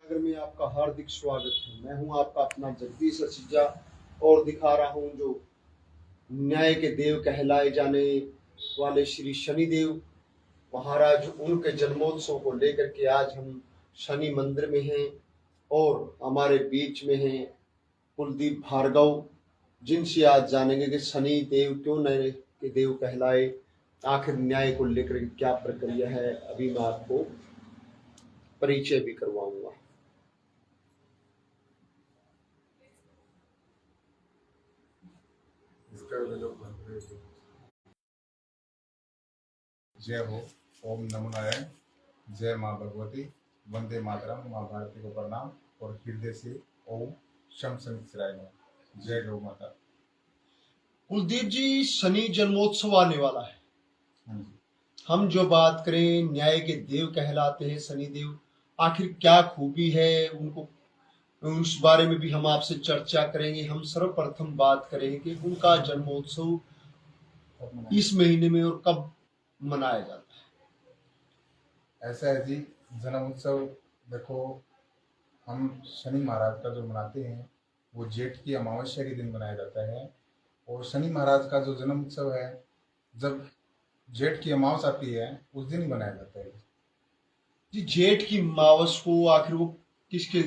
नगर में आपका हार्दिक स्वागत है। मैं हूं आपका अपना जगदीश असीजा और दिखा रहा हूं जो न्याय के देव कहलाए जाने वाले श्री शनिदेव महाराज, उनके जन्मोत्सव को लेकर के आज हम शनि मंदिर में हैं और हमारे बीच में हैं कुलदीप भार्गव, जिनसे आज जानेंगे कि शनि देव क्यों न्याय के देव कहलाए, आखिर न्याय को लेकर क्या प्रक्रिया है। अभी मैं आपको परिचय भी करवाऊंगा। जय हो। ओम नमो नारायण। जय माँ भगवती। वंदे मातरम। माँ भारती को प्रणाम और हृदय से ओम शम शनिश्चराय नमः। जय गौ माता। कुलदीप जी, शनि जन्मोत्सव आने वाला है। हाँ जी। हम जो बात करें, न्याय के देव कहलाते हैं शनि देव, आखिर क्या खूबी है उनको, उस बारे में भी हम आपसे चर्चा करेंगे। हम सर्वप्रथम बात करेंगे कि उनका जन्मोत्सव इस महीने में और कब मनाया जाता है। ऐसा है जी, जन्म उत्सव देखो, हम शनि महाराज का जो मनाते हैं वो जेठ की अमावस्या के दिन मनाया जाता है। और शनि महाराज का जो जन्म उत्सव है, जब जेठ की अमावस आती है उस दिन ही मनाया जाता है। जी, जेठ की अमावस को आखिर वो किसके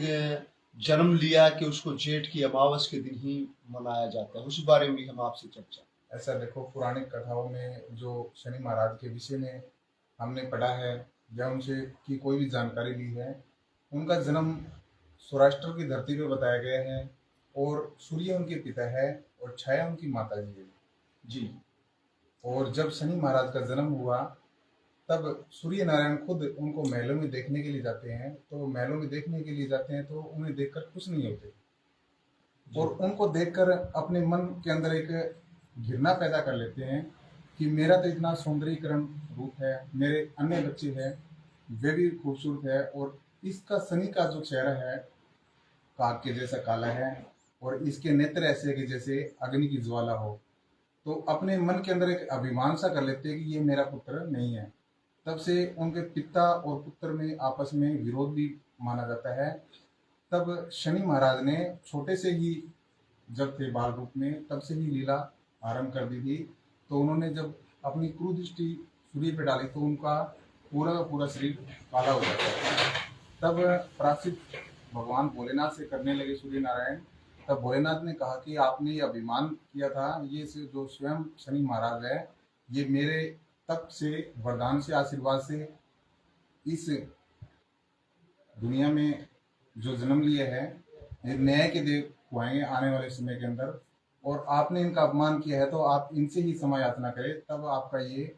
जन्म लिया कि उसको जेठ की अमावस के दिन ही मनाया जाता है, उस बारे में भी हम आपसे चर्चा। ऐसा देखो, पुरानी कथाओं में जो शनि महाराज के विषय में हमने पढ़ा है या उनसे की कोई भी जानकारी ली है, उनका जन्म सौराष्ट्र की धरती पर बताया गया है और सूर्य उनके पिता है और छाया उनकी माता जी है जी। और जब शनि महाराज का जन्म हुआ तब सूर्य नारायण खुद उनको महलों में देखने के लिए जाते हैं। तो महलों में देखने के लिए जाते हैं तो उन्हें देखकर खुश नहीं होते और उनको देखकर अपने मन के अंदर एक घृणा पैदा कर लेते हैं कि मेरा तो इतना सौंदर्यीकरण रूप है, मेरे अन्य बच्चे हैं वे भी खूबसूरत है और इसका शनि का जो चेहरा है काग के जैसा काला है और इसके नेत्र ऐसे कि जैसे अग्नि की ज्वाला हो। तो अपने मन के अंदर एक अभिमान सा कर लेते हैं कि ये मेरा पुत्र नहीं है। तब से उनके पिता और पुत्र में आपस में विरोध भी माना जाता है। तब शनि महाराज ने छोटे से ही, जब थे बाल रूप में, तब से ही लीला आरंभ कर दी थी। तो उन्होंने जब अपनी क्रूर दृष्टि सूर्य पे डाली तो उनका पूरा का पूरा शरीर काला हो जाता है। तब प्राश्चित भगवान भोलेनाथ से करने लगे सूर्य नारायण। तब भोलेनाथ ने कहा कि आपने ये अभिमान किया था, ये से जो स्वयं शनि महाराज है, ये मेरे तप से, वरदान से, आशीर्वाद से इस दुनिया में जो जन्म लिया है, ये न्याय के देव हुआएंगे आने वाले समय के अंदर और आपने इनका अपमान किया है तो आप इनसे ही समय याचना करें, तब आपका ये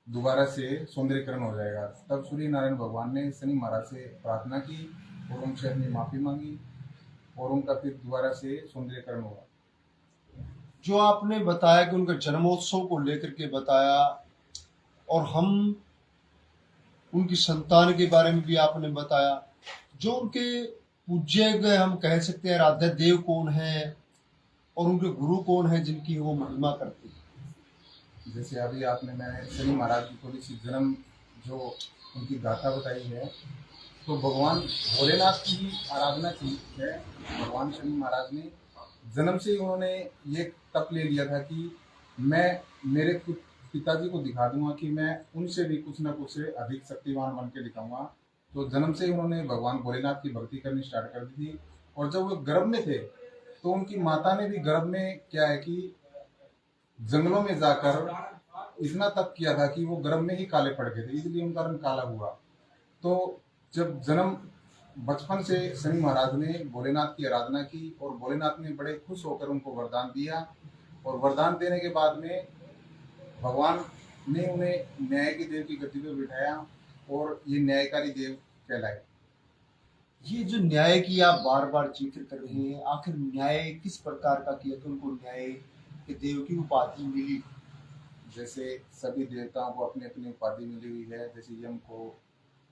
दोबारा से सौंदर्यकरण हो जाएगा। तब सूर्य नारायण भगवान ने शनि महाराज से प्रार्थना की और उनसे अपनी माफी मांगी और उनका फिर दोबारा से सौंदर्यकरण हुआ। जो आपने बताया कि उनके जन्मोत्सव को लेकर के बताया, और हम उनकी संतान के बारे में भी आपने बताया, जो उनके पूज्य हम कह सकते हैं आराध्य देव कौन है और उनके गुरु कौन है जिनकी वो महिमा करते हैं। जैसे अभी आपने, मैंने शनि महाराज की थोड़ी सी जन्म जो उनकी गाथा बताई है, तो भगवान भोलेनाथ की ही आराधना की है। भगवान शनि महाराज ने जन्म से ही उन्होंने ये तप ले लिया था कि मैं मेरे पिताजी को दिखा दूंगा कि मैं उनसे भी कुछ ना कुछ अधिक शक्तिवान बन के दिखाऊंगा। तो जन्म से ही उन्होंने भगवान भोलेनाथ की भक्ति करनी स्टार्ट कर दी थी। और जब वो गर्भ में थे तो उनकी माता ने भी गर्भ में क्या है कि जंगलों में जाकर इतना तप किया था कि वो गर्भ में ही काले पड़ गए थे, इसलिए उनका रंग काला हुआ। तो जब जन्म, बचपन से शनि महाराज ने भोलेनाथ की आराधना की और भोलेनाथ ने बड़े खुश होकर उनको वरदान दिया और वरदान देने के बाद में भगवान ने उन्हें न्याय के देव की गद्दी पर बिठाया और ये न्यायकारी देव कहलाए। ये जो न्याय की आप बार बार जिक्र कर रहे हैं, आखिर न्याय किस प्रकार का किया कि उनको न्याय के देव की उपाधि मिली? जैसे सभी देवताओं को अपनी अपनी उपाधि मिली हुई है। जैसे यम को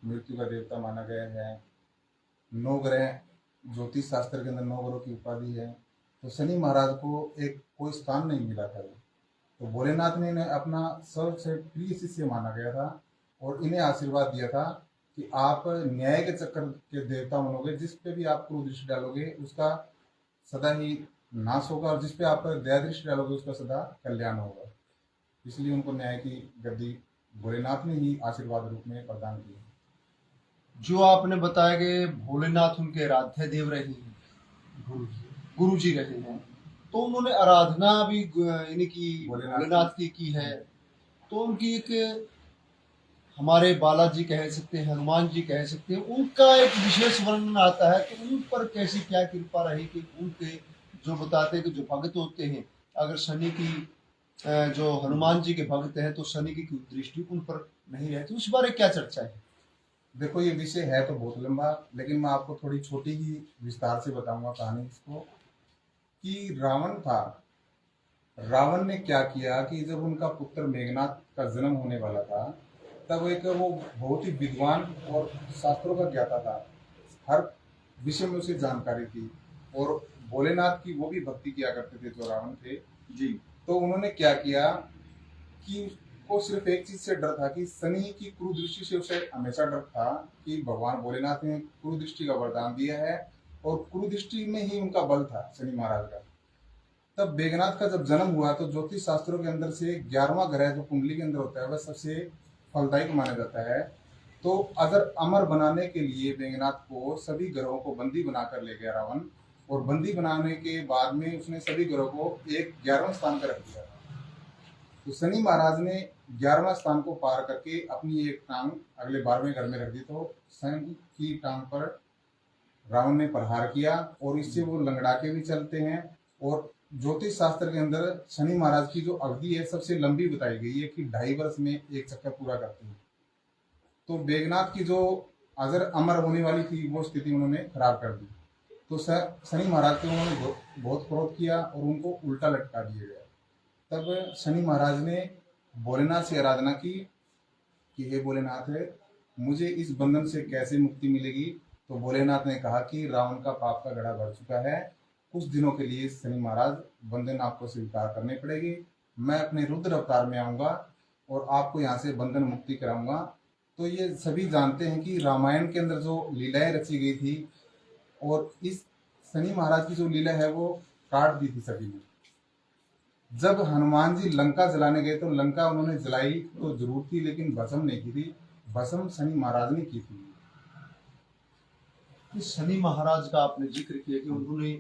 मृत्यु का देवता माना गया है, 9 ग्रह, ज्योतिष शास्त्र के अंदर 9 ग्रहों की उपाधि है। तो शनि महाराज को एक कोई स्थान नहीं मिला था। तो भोलेनाथ ने इन्हें अपना सबसे प्रिय शिष्य माना गया था और इन्हें आशीर्वाद दिया था कि आप न्याय के चक्कर के देवता बनोगे, जिस पे भी आप क्रूर दृष्टि डालोगे उसका सदा ही नाश होगा, और जिस पे आप दया दृष्टि डालोगे उसका सदा कल्याण होगा। इसलिए उनको न्याय की गद्दी भोलेनाथ ने ही आशीर्वाद रूप में प्रदान की। जो आपने बताया कि भोलेनाथ उनके आराध्य देव रहे हैं, गुरु जी रहे हैं, तो उन्होंने आराधना भी यानी कि भोलेनाथ की है। तो उनकी एक, हमारे बालाजी कह सकते हैं, हनुमान जी कह सकते हैं, उनका एक विशेष वर्णन आता है कि उन पर कैसी क्या कृपा रही कि उनके, जो बताते हैं कि जो भक्त होते हैं, अगर शनि की जो हनुमान जी के भक्त हैं तो शनि की दृष्टि उन पर नहीं रहती। उस बारे क्या चर्चा है? देखो, ये विषय है तो बहुत लंबा, लेकिन मैं आपको थोड़ी छोटी ही विस्तार से बताऊंगा कहानी इसको। कि रावण था, रावण ने क्या किया कि जब उनका पुत्र मेघनाथ का जन्म होने वाला था, तब एक वो बहुत ही विद्वान और शास्त्रों का ज्ञाता था, हर विषय में उसे जानकारी थी, और भोलेनाथ की वो भी भक्ति किया करते थे जो रावण थे जी। तो उन्होंने क्या किया कि उसको सिर्फ एक चीज से डर था कि शनि की क्रूर दृष्टि से उसे हमेशा डर था कि भगवान भोलेनाथ ने क्रूर दृष्टि का वरदान दिया है, और क्रूर दृष्टि में ही उनका बल था शनि महाराज का। तब मेघनाथ का जब जन्म हुआ तो ज्योतिष शास्त्रों के अंदर से 11वां ग्रह जो कुंडली के अंदर होता है वह सबसे फलदायक माना जाता है। तो अगर अमर बनाने के लिए मेघनाथ को सभी ग्रहों को बंदी बनाकर ले गया रावण, और बंदी बनाने के बाद में उसने सभी ग्रहों को एक 11वें स्थान पर रख दिया। तो शनि महाराज ने 11वां स्थान को पार करके अपनी एक टांग अगले 12वें घर में रख दी, तो शनि की टांग पर रावण ने प्रहार किया, और इससे वो लंगड़ा के भी चलते हैं। और ज्योतिष शास्त्र के अंदर शनि महाराज की जो अवधि है सबसे लंबी बताई गई है कि 2.5 वर्ष में एक चक्कर पूरा करते हैं। तो मेघनाथ की जो अजर अमर होने वाली थी वो स्थिति उन्होंने खराब कर दी। तो शनि महाराज को उन्होंने बहुत क्रोध किया और उनको उल्टा लटका दिया गया। तब शनि महाराज ने भोलेनाथ से आराधना की कि हे भोलेनाथ, मुझे इस बंधन से कैसे मुक्ति मिलेगी। तो भोलेनाथ ने कहा कि रावण का पाप का घड़ा भर चुका है, कुछ दिनों के लिए शनि महाराज बंधन आपको स्वीकार करनी पड़ेगी, मैं अपने रुद्र अवतार में आऊंगा और आपको यहाँ से बंधन मुक्ति कराऊंगा। तो ये सभी जानते हैं कि रामायण के अंदर जो लीलाएं रची गई थी, और इस शनि महाराज की जो लीला है वो काट दी थी सभी ने। जब हनुमान जी लंका जलाने गए तो लंका उन्होंने जलाई तो जरूर थी, लेकिन भस्म नहीं की थी, भस्म शनि महाराज ने की थी। इस शनि महाराज का आपने जिक्र किया कि उन्होंने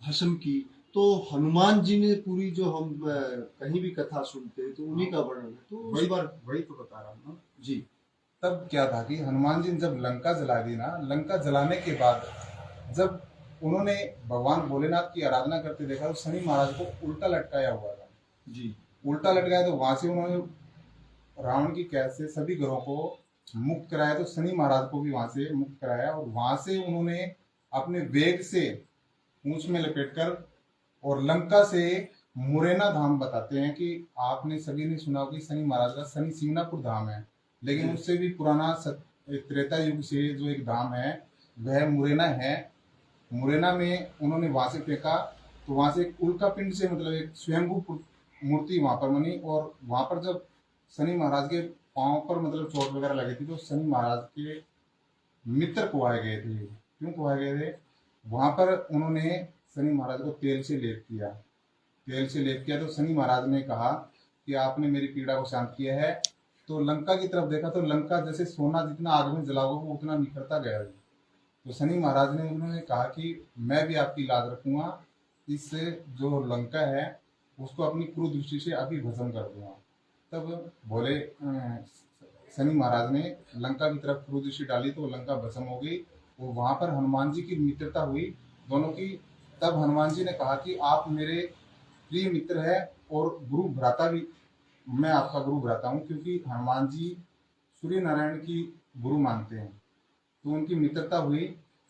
भस्म की, तो हनुमान जी ने पूरी, जो हम कहीं भी कथा सुनते हैं तो उन्हीं का वर्णन है, तो उस बार वही तो बता रहा हूँ ना जी। तब क्या था कि हनुमान जी ने जब लंका जला दी ना, लंका जलाने के बाद जब उन्होंने भगवान भोलेनाथ की आराधना करते देखा तो शनि महाराज को उल्टा लटकाया हुआ था जी। उल्टा लटकाया, तो वहां से उन्होंने रावण की कैद से सभी ग्रहों को मुक्त कराया, तो शनि महाराज को भी वहां से मुक्त कराया, और वहां से उन्होंने अपने वेग से पूंछ में लपेटकर, और लंका से मुरैना धाम, बताते हैं कि आपने सभी ने सुना कि शनि महाराज का शनि सिंगनापुर धाम है, लेकिन उससे भी पुराना त्रेता युग से जो एक धाम है वह मुरैना है। मुरैना में उन्होंने वहां से फेंका, तो वहां से एक उल्का पिंड से मतलब एक स्वयंभू मूर्ति वहां पर बनी, और वहां पर जब शनि महाराज के पांव पर मतलब चोट वगैरह लगी थी तो शनि महाराज के मित्र कुआए गए थे। क्यों कुआए गए थे? वहां पर उन्होंने शनि महाराज को तेल से लेप किया, तेल से लेप किया, तो शनि महाराज ने कहा कि आपने मेरी पीड़ा को शांत किया है। तो लंका की तरफ देखा तो लंका जैसे सोना जितना आग में जलाओगे वो उतना निखरता गया। तो शनि महाराज ने उन्होंने कहा कि मैं भी आपकी लाज रखूंगा, इस जो लंका है उसको अपनी क्रूर दृष्टि से अभी भस्म कर दूंगा। तब भोले शनि महाराज ने लंका की तरफ क्रूर दृष्टि डाली तो लंका भस्म हो गई, और वहां पर हनुमान जी की मित्रता हुई दोनों की। तब हनुमान जी ने कहा कि आप मेरे प्रिय मित्र है और गुरु भ्राता भी, मैं आपका गुरु भ्राता हूँ, क्योंकि हनुमान जी सूर्य नारायण की गुरु मानते हैं। तो उनकी मित्रता हुई।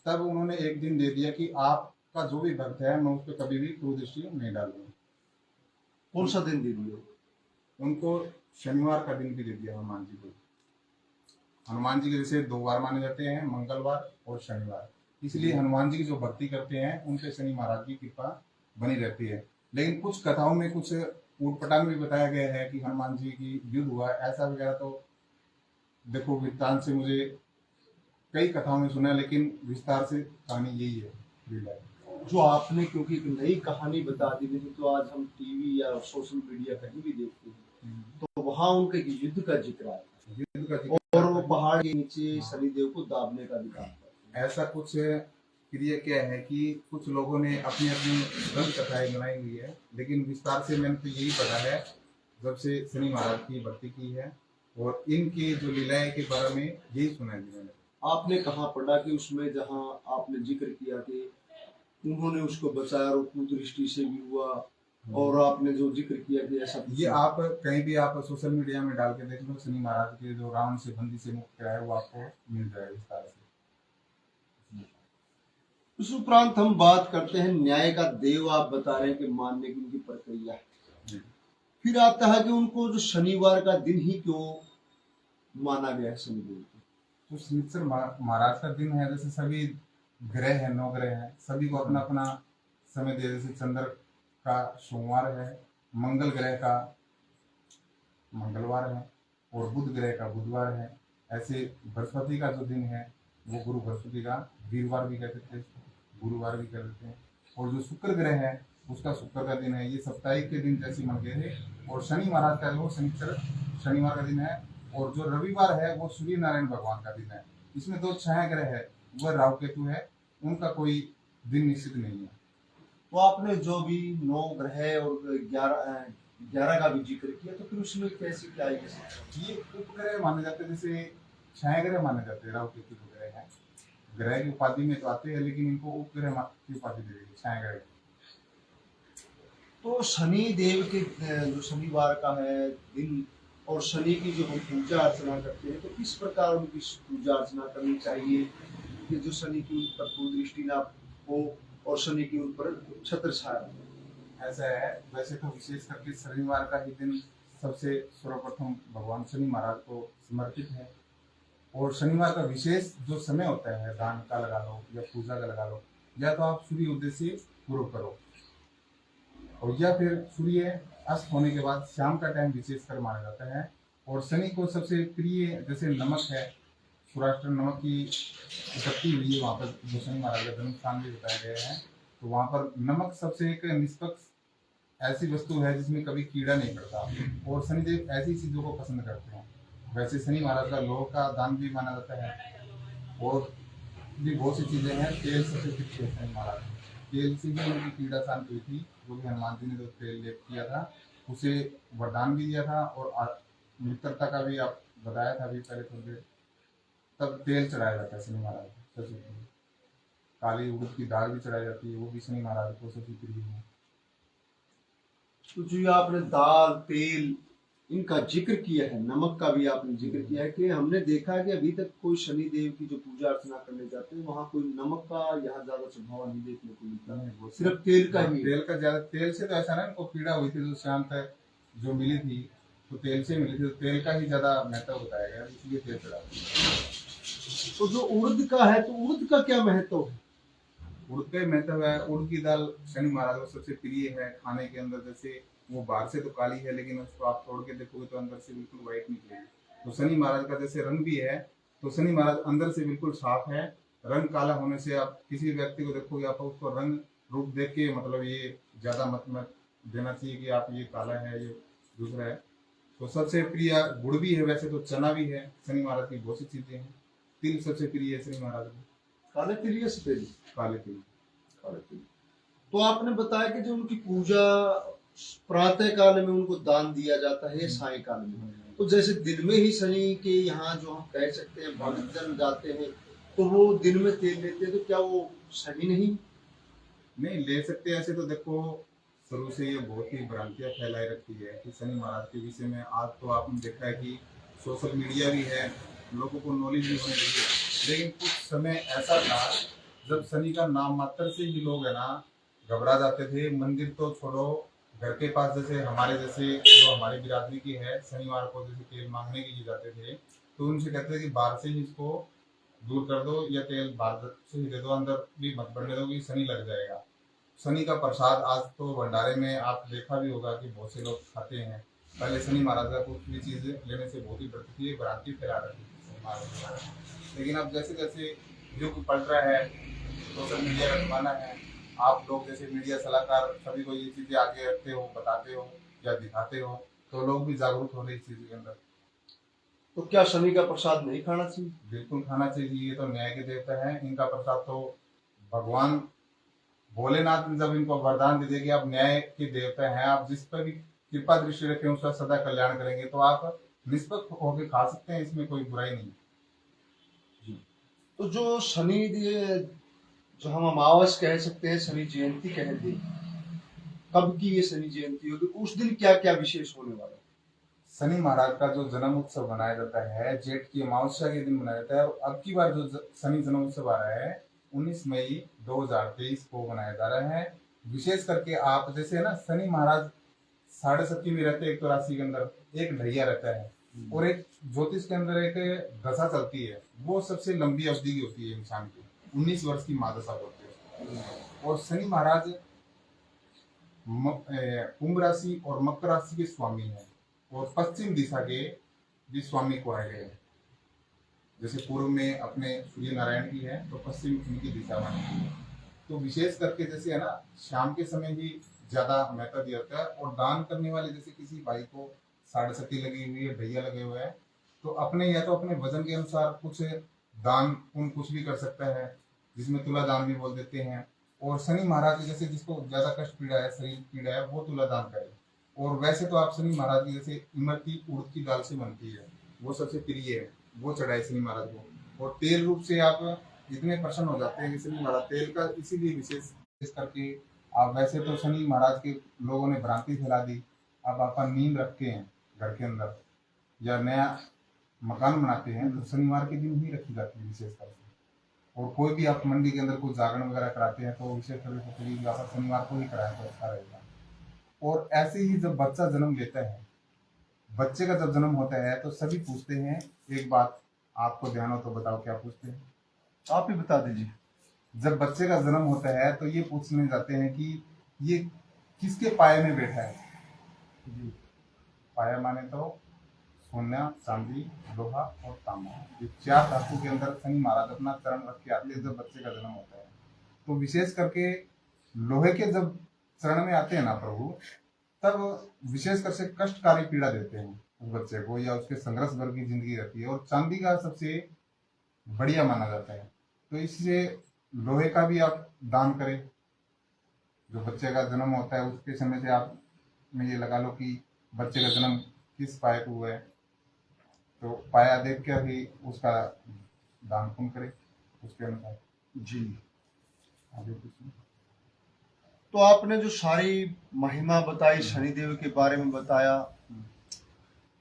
तब उन्होंने एक दिन दे दिया कि आपका जो भी भक्त है मैं उस पर कभी भी क्रूर दृष्टि नहीं डालूंगा। कौन सा दिन दे दिया? उनको शनिवार का दिन भी दे दिया हनुमान जी को। हनुमान जी के जैसे 2 वार माने जाते हैं, मंगलवार और शनिवार, इसलिए हनुमान जी की जो भक्ति करते हैं उन पे शनि महाराज की कृपा बनी रहती है। लेकिन कुछ कथाओं में कुछ ऊटपटांग भी बताया गया है कि हनुमान जी की युद्ध हुआ ऐसा वगैरह, तो देखो वृत्तांत से मुझे कई कथाओं में सुना है, लेकिन विस्तार से कहानी यही है लीला है। जो आपने क्योंकि एक नई कहानी बता दी, नहीं तो आज हम टीवी या सोशल मीडिया कहीं भी देखते हैं तो वहां उनके युद्ध का जिक्र आता है युद्ध का और वो पहाड़ के नीचे शनिदेव को दाबने का दिखाता है। ऐसा कुछ क्रिया क्या है कि कुछ लोगों ने अपनी अपनी रंग कथाएं बनाई हुई है, लेकिन विस्तार से मैंने तो यही पढ़ा है जब से शनि महाराज की भक्ति की है, और इनकी जो लीलाएं के बारे में यही सुना है जी मैंने। आपने कहाँ पढ़ा कि उसमें जहाँ आपने जिक्र किया कि उन्होंने उसको बचाया और कुदृष्टि से भी हुआ, और आपने जो जिक्र किया कि ऐसा ये आप कहीं भी आप सोशल मीडिया में डाल के देख लो, शनि महाराज के जो रावण से बंदी से मुक्त कराया वो आपको मिल जाएगा विस्तार से। उस उपरांत हम बात करते हैं न्याय का देव। आप बता रहे हैं कि मानने की उनकी प्रक्रिया है। फिर आता है कि उनको जो शनिवार का दिन ही क्यों माना गया है शनिदेव को? तो शनिचर महाराज का दिन है, जैसे सभी ग्रह है, 9 ग्रह है, सभी को अपना अपना समय दे। जैसे चंद्र का सोमवार है, मंगल ग्रह का मंगलवार है, और बुध ग्रह का बुधवार है। ऐसे बृहस्पति का जो दिन है वो गुरु बृहस्पति का वीरवार भी कह देते हैं, गुरुवार भी कह देते हैं। और जो शुक्र ग्रह है उसका शुक्र का दिन है। ये साप्ताहिक के दिन जैसे मन गए थे। और शनि महाराज का वो शनिचर शनिवार का दिन है। और जो रविवार है वो सूर्य नारायण भगवान का दिन है। इसमें 2 छाया ग्रह है, वह राहु केतु है, उनका कोई दिन निश्चित नहीं है। तो आपने जो भी 9 ग्रह और 11 का भी जिक्र किया, तो फिर उसमें कैसे क्या है? ये उपग्रह माने जाते हैं, जैसे छाया ग्रह माने जाते हैं। राहु केतु जो ग्रह है, ग्रह की उपाधि में तो आते हैं, लेकिन इनको उपग्रह की उपाधि दे दी छाया ग्रह। तो शनि देव के जो शनिवार का है दिन और शनि की जो हम पूजा अर्चना करते हैं, तो किस प्रकार उनकी पूजा अर्चना करनी चाहिए कि जो शनि की उन पर कुदृष्टि ना हो और शनि की उन पर छत्र छाया हो? ऐसा है, वैसे तो विशेष करके शनिवार का ही दिन सबसे सर्वप्रथम भगवान शनि महाराज को समर्पित है। और शनिवार का विशेष जो समय होता है, दान का लगा लो या पूजा का लगा लो, या तो आप सूर्य उदय से पूर्व करो, और या फिर सूर्य अस्त होने के बाद शाम का टाइम विशेष कर माना जाता है। और शनि को सबसे प्रिय जैसे नमक है, सौराष्ट्र नमक की उत्पत्ति हुई है, वहाँ पर जो शनि महाराज का जन्म स्थान भी बताया गया है। तो वहाँ पर नमक सबसे एक निष्पक्ष ऐसी वस्तु है जिसमें कभी कीड़ा नहीं पड़ता, और शनिदेव ऐसी चीजों को पसंद करते हैं। वैसे शनि महाराज का लोह का दान भी माना जाता है, और भी बहुत सी चीजें हैं। तेल सबसे प्रिय है शनि महाराज, तेल से भी उनकी पीड़ा शांत हुई थी। वो भी हनुमान जी ने जो तेल लेप किया था उसे वरदान भी दिया था, और मित्रता का भी आप बताया था अभी पहले थोड़ी देर। तब तेल चढ़ाया जाता है शनि महाराज को सबसे प्रिय। काली उड़द की दाल भी चढ़ाई जाती है, वो भी शनि महाराज को सबसे प्रिय है। तो जो आपने दाल तेल इनका जिक्र किया है, नमक का भी आपने जिक्र किया है, कि हमने देखा है कि अभी तक कोई शनि देव की जो पूजा अर्चना करने जाते हैं वहाँ कोई नमक का यहाँ ज्यादा स्वभाव नहीं देखने को मिलता है, सिर्फ तेल का ही। तेल का ज्यादा, तेल से तो ऐसा ना, इनको पीड़ा हुई थी जो शाम तक जो मिली थी तो तेल से मिली थी, तो तेल का ही ज्यादा महत्व बताया गया, इसलिए तेल चढ़ा। तो जो उड़द का है, तो उड़द का क्या महत्व है? उड़द का महत्व है, उड़द की दाल शनि महाराज को सबसे प्रिय है खाने के अंदर। जैसे वो बाहर से तो काली है, लेकिन उसको आप तोड़ के देखोगे तो अंदर से बिल्कुल व्हाइट निकलेगी। तो शनि महाराज का जैसे रंग भी है, तो शनि महाराज अंदर से बिल्कुल साफ है। रंग काला होने से आप किसी व्यक्ति को देखोगे, आप उसको रंग रूप देख के मतलब ये ज्यादा मत देना चाहिए कि आप ये काला है, ये दूसरा है। तो सबसे प्रिय गुड़ भी है, वैसे तो चना भी है, शनि महाराज की बहुत सी चीजें हैं। तिल सबसे प्रिय है शनि महाराज को, काले तिल या सफेद? काले तिल। काले तिल। तो आपने बताया कि जो उनकी पूजा प्रातः काल में उनको दान दिया जाता है, साय काल में। तो जैसे दिन में ही शनि के यहाँ जो हम कह सकते हैं भक्तजन जाते हैं, तो वो दिन में तेल लेते हैं, तो क्या वो सही नहीं ले सकते? ऐसे तो देखो शुरू से ये बहुत ही भ्रांतियां फैलाई रखी है कि शनि महाराज के विषय में। आज तो आपने देखा है कि सोशल मीडिया भी है, लोगों को नॉलेज भी होने लगी है। लेकिन कुछ समय ऐसा था जब शनि का नाम मात्र से ही लोग है ना घबरा जाते थे। मंदिर तो छोड़ो, घर के पास जैसे हमारे जैसे जो हमारी बिरादरी की है, शनिवार को जैसे तेल मांगने के लिए जाते थे, तो उनसे कहते थे कि बाहर से ही इसको दूर कर दो, या तेल बाहर से ही दे दो, अंदर भी मत बढ़ने दो कि शनि लग जाएगा। शनि का प्रसाद आज तो भंडारे में आप देखा भी होगा कि बहुत से लोग खाते हैं। पहले शनि महाराज का कुछ भी चीज लेने से बहुत ही डरती थी, भ्रांति फैला रही थी। महाराज के बारे में। लेकिन अब जैसे जैसे युग पलट रहा है, सोशल मीडिया का जमाना है, आप लोग जैसे मीडिया सलाहकार सभी को ये चीज़ें आगे रखते हो, बताते हो या दिखाते हो, तो लोग भी जागरूक हो रहे इस चीज़ के अंदर। तो क्या शनि का प्रसाद नहीं खाना चाहिए? बिल्कुल खाना चाहिए, ये तो न्याय के देवता है, इनका प्रसाद तो भगवान भोलेनाथ ने जब इनको वरदान दे दिया कि आप न्याय के देवता हैं, आप जिस पर भी कृपा दृष्टि रखें उसका सदा कल्याण करेंगे, तो आप निष्पक्ष होकर खा सकते हैं, इसमें कोई बुराई नहीं। तो जो शनि जो हम अमावस कह सकते हैं, शनि जयंती कहते हैं, कब की ये शनि जयंती होगी, उस दिन क्या क्या विशेष होने वाला है? शनि महाराज का जो जन्म उत्सव मनाया जाता है जेठ की अमावस्या के दिन मनाया जाता है, और अब की बार जो शनि जन्म उत्सव आ रहा है 19 मई 2023 को मनाया जा रहा है। विशेष करके आप जैसे है ना, शनि महाराज 7.5 में रहते हैं, एक तो राशि के अंदर एक ढैया रहता है, और एक ज्योतिष के अंदर एक दशा चलती है, वो सबसे लंबी अवधि की होती है इंसान की, 19 वर्ष की महादशा बोलते हैं। और शनि महाराज कुंभ राशि और मकर राशि के स्वामी हैं, और पश्चिम दिशा के भी स्वामी को आए गए हैं। जैसे पूर्व में अपने सूर्य नारायण की है, तो पश्चिम उनकी दिशा मानी है। तो विशेष करके जैसे है ना, शाम के समय ही ज्यादा महत्व दिया जाता है, और दान करने वाले जैसे किसी भाई को 7.5 लगी हुई है, ढैया लगे हुए हैं, तो अपने या तो अपने वजन के अनुसार कुछ दान पुण्य कुछ भी कर सकता है, जिसमें तुला दान भी बोल देते हैं। और शनि महाराज जैसे जिसको ज्यादा कष्ट पीड़ा है, शरीर पीड़ा है, वो तुला दान करे। और वैसे तो आप शनि महाराज की जैसे इमरती उड़द की दाल से बनती है, वो सबसे प्रिय है, वो चढ़ाए शनि महाराज को। और तेल रूप से आप इतने प्रसन्न हो जाते हैं कि शनि महाराज तेल का इसीलिए विशेष करके आप, वैसे तो शनि महाराज के लोगों ने भ्रांति फैला दी, अब आप नींद रखते हैं घर के अंदर या नया मकान बनाते हैं तो शनिवार के दिन ही रखी जाती है विशेष करके। और कोई भी आप मंडी के अंदर कोई जागरण वगैरह कराते हैं तो विशेष करके आप शनिवार को ही कराएं तो अच्छा रहेगा। और ऐसे ही जब बच्चा जन्म लेता है, बच्चे का जब जन्म होता है तो सभी पूछते हैं, एक बात आपको ध्यान हो तो बताओ क्या पूछते हैं? आप ही बता दीजिए। जब बच्चे का जन्म होता है तो ये पूछने जाते हैं कि ये किसके पाए में बैठा है। पाया माने तो सोना, चांदी, लोहा और तांबा, ये 4 धातु के अंदर शनि महाराज अपना चरण रख के आते हैं जब बच्चे का जन्म होता है। तो विशेष करके लोहे के जब चरण में आते हैं ना प्रभु, तब विशेष कर से कष्टकारी पीड़ा देते हैं उस बच्चे को, या उसके संघर्ष भर की जिंदगी रहती है। और चांदी का सबसे बढ़िया माना जाता है, तो इसलिए लोहे का भी आप दान करें। जो बच्चे का जन्म होता है उसके समय से आप में ये लगा लो कि बच्चे का जन्म किस पाए को हुआ है, तो पाया देख कर ही उसका दान पुण्य करें उसके अनुसार। जी। आगे कुछ तो आपने जो सारी महिमा बताई, शनिदेव के बारे में बताया,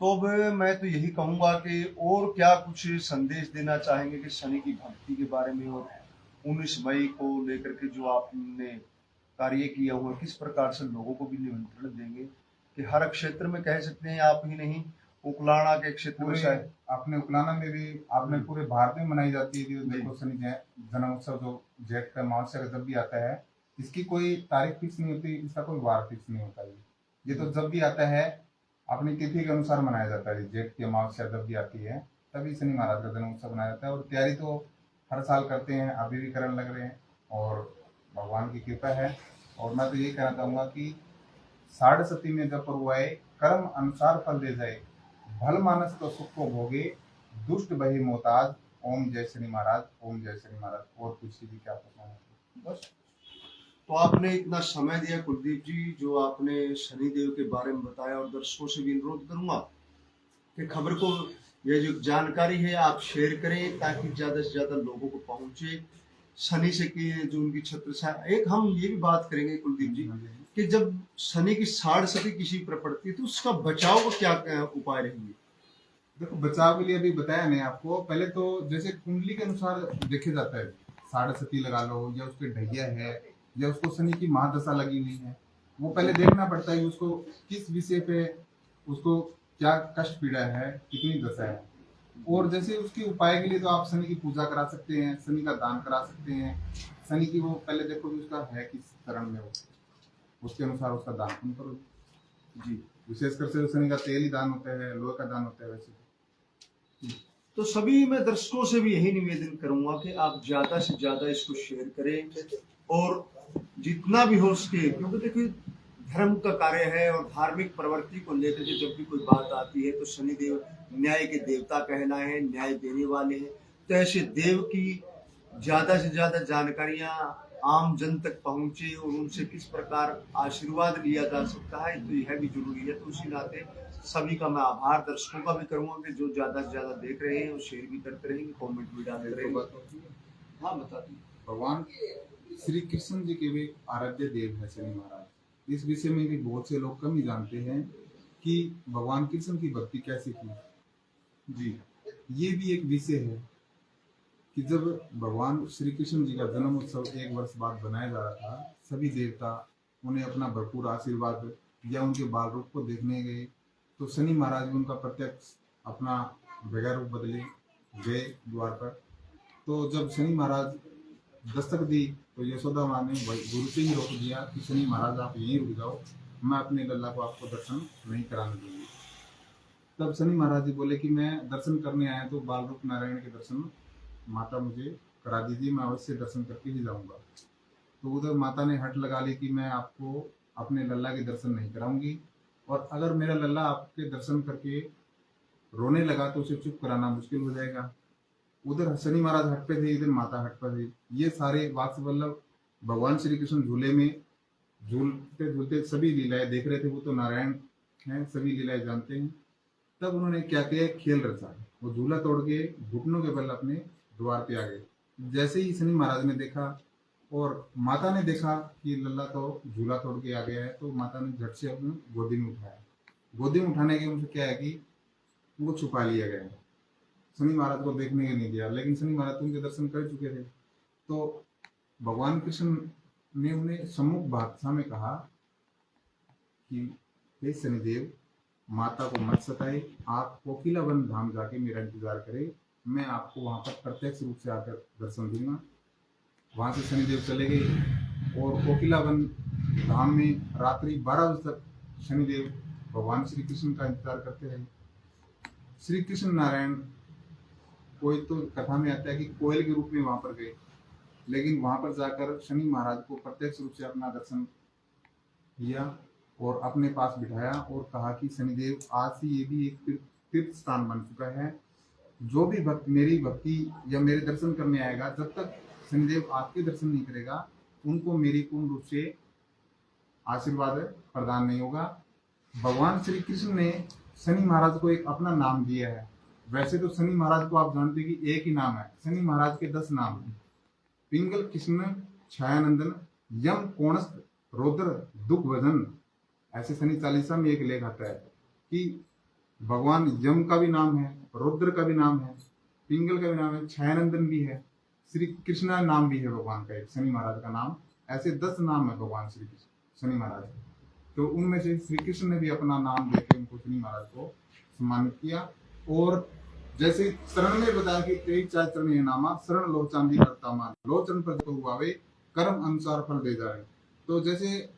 तो अब मैं तो यही कहूंगा कि और क्या कुछ संदेश देना चाहेंगे कि शनि की भक्ति के बारे में, और 19 मई को लेकर के जो आपने कार्य किया हुआ, किस प्रकार से लोगों को भी निमंत्रण देंगे कि हर क्षेत्र में, कह सकते हैं आप ही नहीं, उकलाना के क्षेत्र में शायद आपने उकलाना में भी आपने पूरे भारत में मनाई जाती है। देखो शनि जन्म उत्सव जो जेठ का अमावस्या का जब भी आता है, इसकी कोई तारीख फिक्स नहीं होती, इसका कोई वार फिक्स नहीं होता है। ये तो जब भी आता है अपनी तिथि के अनुसार मनाया जाता है। जेठ की अमावस्या जब भी आती है तभी शनि महाराज का जन्म उत्सव मनाया जाता है। और तैयारी तो हर साल करते हैं, अभी भी करने लग रहे हैं, और भगवान की कृपा है। और मैं तो ये कहना चाहूंगा कि 7.5 में जब प्रभु आए, कर्म अनुसार फल दे जाए, भल मानस तो सुख को भोगे, दुष्ट बहे मोहताज, ओम जय शनि महाराज, ओम जय शनि महाराज। और कुछ भी क्या पूछना है? बस। तो आपने इतना समय दिया कुलदीप जी, जो आपने शनिदेव के बारे में बताया, और दर्शकों से भी अनुरोध करूंगा कि खबर को, यह जो जानकारी है आप शेयर करें ताकि ज्यादा से ज्यादा लोगों को पहुंचे। शनि से की जो उनकी छत्र छाया, एक हम ये भी बात करेंगे कुलदीप जी कि जब शनि की 7.5 किसी पर पड़ती है तो उसका बचाव का क्या उपाय रहेंगे? देखो बचाव के लिए अभी बताया नहीं आपको। पहले तो जैसे कुंडली के अनुसार देखे जाता है, 7.5 लगा लो, या उसके ढैया है, या उसको शनि की महादशा लगी हुई है, वो पहले देखना पड़ता है उसको किस विषय पे, उसको क्या कष्ट पीड़ा है, कितनी दशा है। और जैसे उसके उपाय के लिए तो आप शनि की पूजा करा सकते हैं, शनि का दान करा सकते हैं। शनि की वो पहले देखो कि उसका है किस चरण में, हो उसके अनुसार उसका दान पुण्य करो जी। विशेषकर से शनि का तेल ही दान होता है, लोहे का दान होता है वैसे। तो सभी मैं दर्शकों से भी यही निवेदन करूंगा कि आप ज़्यादा से ज़्यादा इसको शेयर करें और जितना भी हो सके, क्योंकि देखिए धर्म का कार्य है और धार्मिक प्रवृत्ति को लेकर के जब भी कोई बात आती है तो शनिदेव न्याय के देवता कहलाए हैं, न्याय देने वाले हैं। तो ऐसे देव की ज़्यादा से ज़्यादा जानकारियाँ आम जन तक पहुँचे और उनसे किस प्रकार आशीर्वाद लिया जा सकता है, तो यह भी जरूरी है। तो उसी नाते सभी का मैं आभार दर्शकों का भी करूंगा कि जो ज़्यादा से ज़्यादा देख रहे हैं और शेयर भी करते रहेंगे, कमेंट भी डालते एक तो रहेंगे। बात होती है, हाँ बता दी। भगवान श्री कृष्ण जी के भी एक आराध्य देव है शनि महाराज। इस विषय में भी बहुत से लोग कम ही जानते हैं कि भगवान कृष्ण की भक्ति कैसे की। जी, ये भी एक विषय है कि जब भगवान श्री कृष्ण जी का जन्म उत्सव 1 वर्ष बाद बनाया जा रहा था, सभी देवता उन्हें अपना भरपूर आशीर्वाद या उनके बाल रूप को देखने गए, तो शनि महाराज भी उनका प्रत्यक्ष अपना बगैर रूप बदले गए द्वार पर। तो जब शनि महाराज दस्तक दी तो यशोदा माँ ने गुरु से ही रोक दिया कि शनि महाराज आप यहीं रुक जाओ, मैं अपने लल्ला को आपको दर्शन नहीं कराने दूंगी। तब शनि महाराज जी बोले कि मैं दर्शन करने आया तो बाल रूप नारायण के दर्शन माता मुझे करा दीजिए, मैं अवश्य दर्शन करके ही जाऊंगा। तो उधर माता ने हट लगा ली कि मैं आपको अपने लल्ला के दर्शन नहीं कराऊंगी, और अगर मेरा लल्ला आपके दर्शन करके रोने लगा तो उसे चुप कराना मुश्किल हो जाएगा। उधर शनि महाराज हट पे थे, इधर माता हट पे थी। ये सारे वात्स्य वल्लभ भगवान श्री कृष्ण झूले में झूलते झूलते सभी लीलाएं देख रहे थे। वो तो नारायण हैं, सभी लीलाएं जानते हैं। तब उन्होंने क्या किया, खेल रचा। वो झूला तोड़ के घुटनों के बल अपने द्वार पे आ गए। जैसे ही शनि महाराज ने देखा और माता ने देखा कि लल्ला तो झूला तोड़ के आ गया है, तो माता ने झट से अपने गोदी में उठाया। गोदी में उठाने के उनसे क्या है कि उनको छुपा लिया गया, शनि महाराज को देखने के नहीं दिया। लेकिन शनि महाराज तो उनके दर्शन कर चुके थे। तो भगवान कृष्ण ने उन्हें सम्मुख भाषा में कहा कि हे शनिदेव, माता को मत सताए, आप कोकिलावन धाम जाके मेरा इंतजार करें, मैं आपको वहां पर प्रत्यक्ष रूप से आकर दर्शन दूंगा। वहां से शनिदेव चले गए और कोकिलावन धाम में रात्रि 12 बजे तक शनिदेव भगवान श्री कृष्ण का इंतजार करते रहे। श्री कृष्ण नारायण कोई तो कथा में आता है कि कोयल के रूप में वहां पर गए, लेकिन वहां पर जाकर शनि महाराज को प्रत्यक्ष रूप से अपना दर्शन किया और अपने पास बिठाया और कहा कि शनिदेव, आज से ये भी एक तीर्थ स्थान बन चुका है। जो भी भक्त मेरी भक्ति या मेरे दर्शन करने आएगा, जब तक शनिदेव आपके दर्शन नहीं करेगा, उनको मेरी पूर्ण रूप से आशीर्वाद प्रदान नहीं होगा। भगवान श्री कृष्ण ने शनि महाराज को एक अपना नाम दिया है। वैसे तो शनि महाराज को आप जानते हैं कि एक ही नाम है, शनि महाराज के 10 नाम हैं। पिंगल कृष्ण छायानंदन, यम कोणस्थ, रौद्र, दुख भजन। ऐसे शनि चालीसा में एक लेख आता है कि भगवान यम का भी नाम है, रौद्र का भी नाम है, पिंगल का भी नाम है, छायानंदन भी है, श्री कृष्णा नाम भी है भगवान का, एक शनि महाराज का नाम। ऐसे 10 नाम है भगवान श्री कृष्ण शनि महाराज। तो उनमें से श्री कृष्ण ने भी अपना नाम देकर उनको शनि महाराज को सम्मानित किया। और जैसे शरण में बताया कि तेई चार चरण ये नामा, शरण लो चांदी करता मान, लो चरण पर जो हुआवे, कर्म अनुसार फल दे जाए। तो जैसे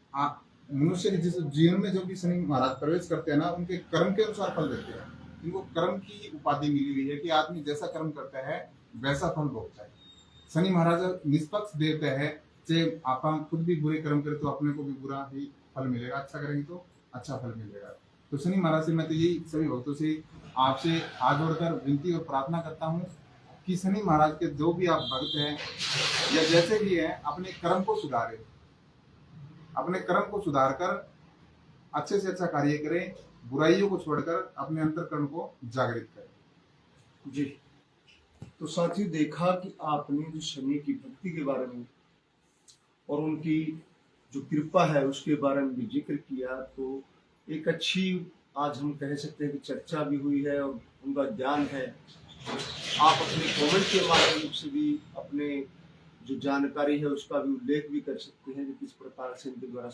मनुष्य के जिस जीवन में जो भी शनि महाराज प्रवेश करते हैं ना, उनके कर्म के अनुसार फल देते हैं। इनको कर्म की उपाधि मिली हुई है कि आदमी जैसा कर्म करता है वैसा फल भोगता है। शनि महाराज निष्पक्ष देवता है, चाहे आप खुद भी बुरे कर्म करें तो अपने को भी बुरा ही फल मिलेगा, अच्छा करेंगे तो अच्छा फल मिलेगा। तो शनि महाराज से मैं तो यही सभी भक्तों से आपसे हाथ जोड़कर विनती और प्रार्थना करता हूँ कि शनि महाराज के जो भी आप भक्त हैं या जैसे भी हैं, अपने कर्म को सुधारें, अपने कर्म को सुधार कर अच्छे से अच्छा कार्य करें, बुराइयों को छोड़कर अपने अंतर्करण को जागृत करें। जी, तो साथियों देखा कि आपने जो शनि की भक्ति के बारे में और उनकी जो कृपा है उसके बारे में भी जिक्र किया, तो एक अच्छी आज हम कह सकते हैं कि चर्चा भी हुई है और उनका ज्ञान है। आप अपने कमेंट के माध्यम से भी अपने जो जानकारी है उसका भी उल्लेख भी कर सकते हैं कि किस प्रकार से इनके द्वारा